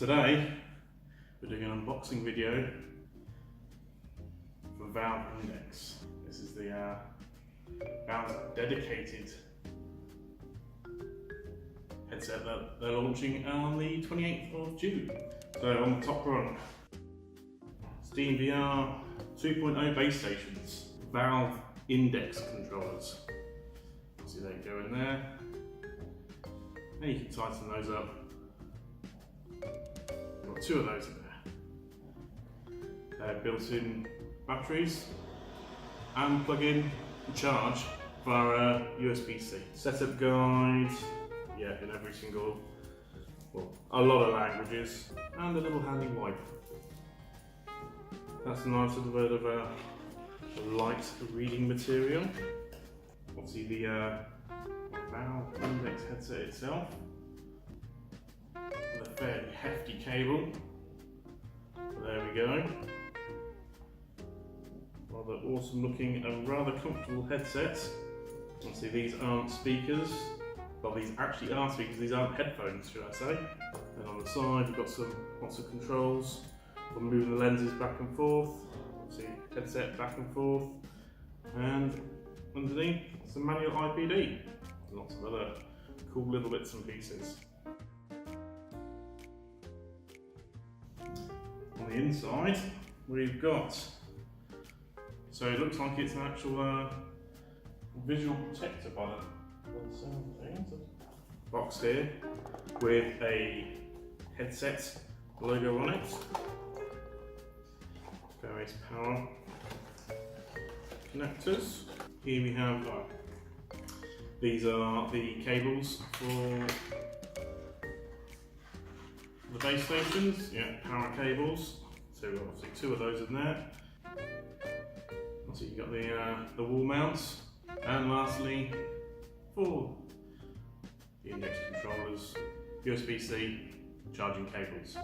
Today we're doing an unboxing video for Valve Index. This is the Valve's dedicated headset that they're launching on the 28th of June. So on the top run, SteamVR 2.0 base stations, Valve Index controllers. See, they go in there, and you can tighten those up. Got two of those in there. They're built-in batteries and plug in and charge via USB-C. Setup guide, yeah, in every single, well, a lot of languages, and a little handy wipe. That's a nice little bit of a light reading material. Obviously the Valve Index headset itself, with a fairly hefty cable. There we go. Rather awesome looking and rather comfortable headset. Obviously these aren't speakers. Well, these actually are speakers, these aren't headphones, should I say. And on the side we've got lots of controls for moving the lenses back and forth. See, headset back and forth. And underneath, some manual IPD. Lots of other cool little bits and pieces. On the inside, we've got, so it looks like it's an actual visual protector by the sound of things. Box here with a headset logo on it. Various power connectors. Here we have, these are the cables for the base stations, yeah, power cables. So we've got obviously two of those in there. Also you've got the wall mounts, and lastly, for the index controllers, USB-C charging cables.